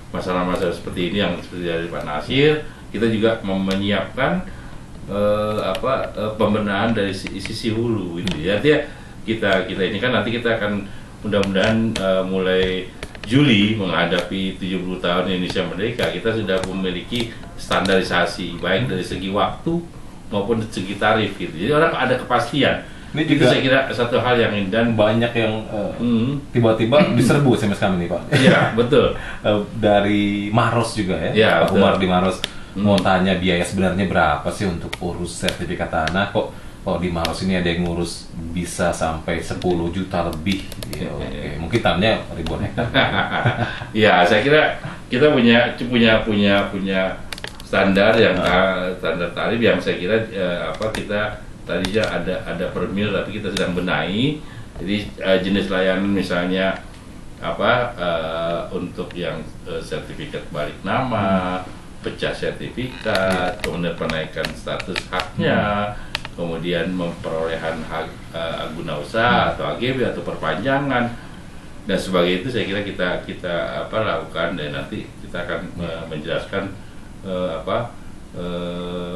masalah-masalah seperti ini yang seperti dari Pak Nasir, kita juga menyiapkan pembenahan dari sisi hulu gitu ya. Artinya kita ini kan nanti kita akan mudah-mudahan mulai Juli menghadapi 70 tahun Indonesia Merdeka, kita sudah memiliki standarisasi baik dari segi waktu maupun segi tarif gitu. Jadi orang ada kepastian. Ini Itu juga saya kira satu hal yang ini, dan banyak yang tiba-tiba diserbu SMS kami nih Pak. iya betul. Dari Maros juga ya, Iya, Pak betul. Umar di Maros mau tanya biaya sebenarnya berapa sih untuk urus sertifikat tanah, kok di Maros ini ada yang ngurus bisa sampai 10 juta lebih ya, oke. Mungkin tanahnya ribuan hektar. Ya, saya kira kita punya standar yang standar tarif yang saya kira kita tadinya ada per mil, tapi kita sedang benahi. Jadi jenis layanan misalnya untuk yang sertifikat balik nama, pecah sertifikat, kemudian penaikan status haknya, kemudian memperolehan hak guna usaha atau AGB atau perpanjangan dan sebagainya, itu saya kira kita lakukan, dan nanti kita akan menjelaskan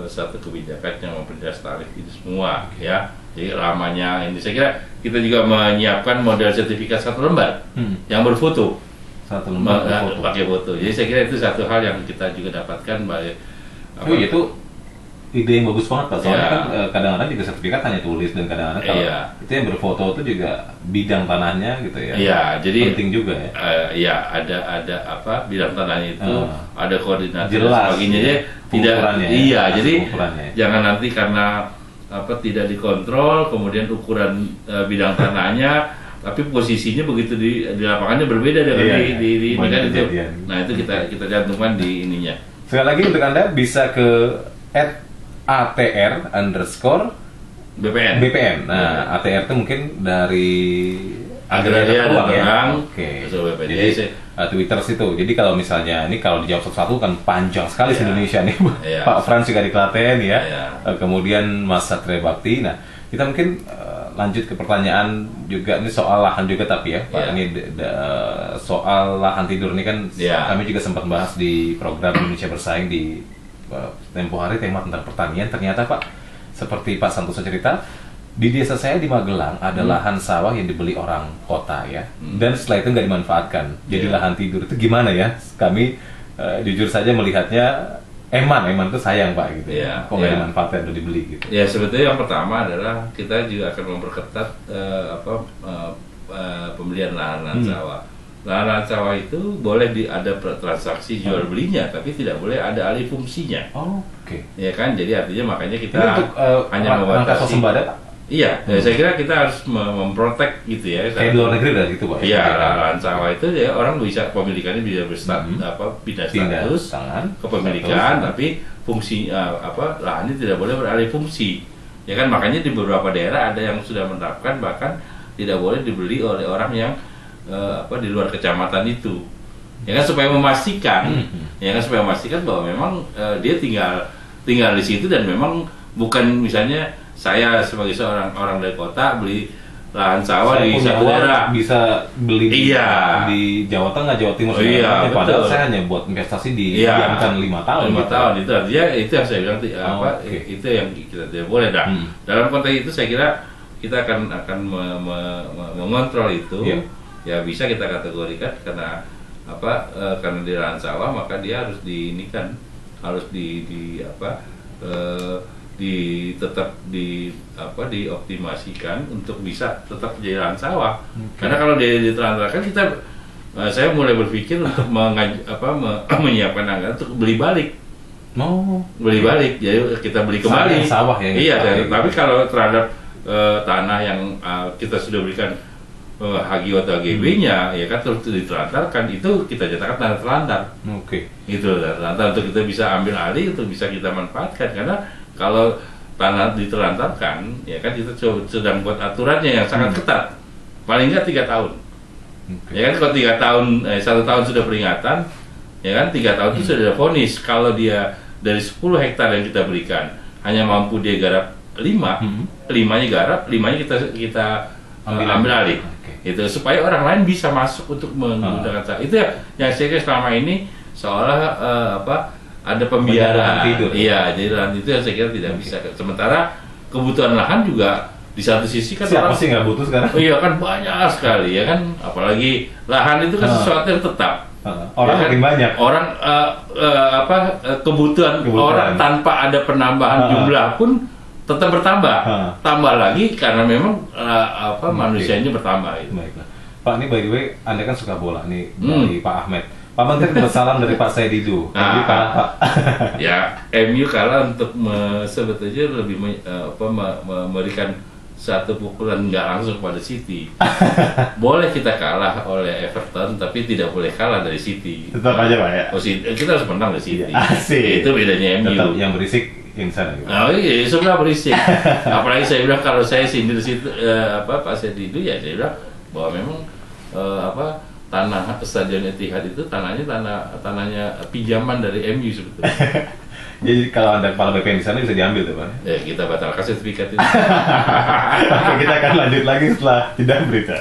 satu kebijakan yang memperjelas tarif itu semua ya. Jadi lamanya ini saya kira kita juga menyiapkan model sertifikat satu lembar yang berfoto. Satu lembar berfoto. Pakai foto. Jadi saya kira itu satu hal yang kita juga dapatkan baik. Itu ide yang bagus banget Pak. Soalnya Ya. kan kadang-kadang juga sertifikat hanya tulis, dan kadang-kadang kalau itu yang berfoto itu juga bidang tanahnya gitu ya. Iya, jadi penting juga ya. Iya, ada bidang tanahnya itu, ada koordinat dan Jelas, sebagainya. ya. Jadi tidak Ukurannya, iya, ya. jadi Ukurannya. jangan nanti karena tidak dikontrol, kemudian ukuran bidang tanahnya, tapi posisinya begitu di lapangannya berbeda dengan di Banyak kan itu. kejadian. Nah, itu kita cantumkan di ininya. Sekali lagi untuk Anda bisa ke @atr_BPN. Nah, ATR itu mungkin dari Agraria Uang ya. Tangerang, Oke. Usul BPN. Jadi Twitter situ. Jadi kalau misalnya ini kalau dijawab satu-satu kan panjang sekali Iya. Indonesia nih. Iya. Pak Frans juga di Klaten ya. Iya. Kemudian Mas Satria Bakti. Nah, kita mungkin lanjut ke pertanyaan juga, ini soal lahan juga tapi ya Pak. Iya. Ini soal lahan tidur ini kan Iya. kami juga sempat bahas di program Indonesia Bersaing di tempo hari, tema tentang pertanian. Ternyata Pak, seperti Pak Santoso cerita, di desa saya di Magelang ada lahan sawah yang dibeli orang kota ya, dan setelah itu nggak dimanfaatkan jadi lahan tidur. Itu gimana ya? Kami jujur saja melihatnya eman itu sayang Pak gitu. Iya, Kok nggak iya. dimanfaatkan atau dibeli gitu? Ya, sebetulnya yang pertama adalah kita juga akan memperketat pembelian lahan sawah. Lahan sawah itu boleh ada transaksi jual belinya, tapi tidak boleh ada alih fungsinya. Oh, oke. Ya kan, jadi artinya makanya kita Ini untuk hanya rangka membatasi. swasembada Pak? Iya, saya kira kita harus memprotek gitu ya. Kayak di luar negeri udah gitu Pak? Iya, lahan sawah itu ya orang bisa, pemilikannya bisa pindah status tangan, kepemilikan, status. tapi fungsi lahannya tidak boleh beralih fungsi. Ya kan, makanya di beberapa daerah ada yang sudah menerapkan bahkan tidak boleh dibeli oleh orang yang di luar kecamatan itu. Ya kan, supaya memastikan, bahwa memang dia tinggal di situ, dan memang bukan misalnya saya sebagai seorang orang dari kota beli lahan sawah Saya di punya satu uang daerah. bisa beli di Jawa Tengah, Jawa Timur, Iya, padahal betul. saya hanya buat investasi diamkan 5 tahun. 5 gitu. tahun itu artinya itu yang saya bilang Oke. itu yang kita tidak boleh. Nah, dalam konteks itu saya kira kita akan mengontrol itu. Iya. Ya, bisa kita kategorikan karena karena di lahan sawah maka dia harus harus tetap dioptimasikan untuk bisa tetap jadi lahan sawah. Karena kalau dia ditelantarkan, saya mulai berpikir untuk menyiapkan anggaran untuk beli balik. Beli balik, jadi kita beli kembali. Sawah ya. Iya, tapi kalau terhadap tanah yang kita sudah berikan HGO atau AGB-nya, ya kan, terus ditelantarkan, itu kita nyatakan tanah terlantar. Oke. Itu terlantar untuk kita bisa ambil alih, untuk bisa kita manfaatkan. Karena kalau tanah ditelantarkan, ya kan, kita sedang buat aturannya yang sangat ketat, paling nggak 3 tahun. Ya kan, kalau 3 tahun, 1 tahun sudah peringatan, ya kan, 3 tahun itu sudah ada vonis. Kalau dia dari 10 hektar yang kita berikan hanya mampu dia garap 5, 5-nya garap, 5-nya kita ambil alih. Itu supaya orang lain bisa masuk untuk menggunakan sawah. Itu ya yang saya kira selama ini seolah ada pembiaraan. Tidur. Iya, jadi lahan itu yang saya kira tidak bisa. Sementara kebutuhan lahan juga di satu sisi kan Siapa sih nggak butuh sekarang? Oh iya kan banyak sekali ya kan, apalagi lahan itu kan sesuatu yang tetap. Orang ya kan? makin banyak. Orang kebutuhan orang tanpa ada penambahan jumlah pun tetap bertambah. Tambah lagi karena memang manusianya bertambah itu. Baiklah. Pak, ini by the way, Anda kan suka bola nih dari Pak Ahmed. Pak Menteri bersalam dari Pak Said Didu. Kalah, Pak. Ya, MU kalah untuk sebetulnya lebih memberikan satu pukulan nggak langsung pada City. Boleh kita kalah oleh Everton, tapi tidak boleh kalah dari City. Tetap aja Pak ya. Kita harus menang dari City. Asik. Itu bedanya MU. Tetap yang berisik yang sana. Gitu. Oh iya, sebelah berisik. Apalagi saya bilang kalau saya sindir situ Pak Said itu ya saya bilang bahwa memang tanah Stadion Etihad itu tanahnya pinjaman dari MU sebetulnya. Jadi kalau Anda kepala BPN di sana bisa diambil tuh Pak. Ya kita batalkan sertifikat itu. Oke, kita akan lanjut lagi setelah jeda berita.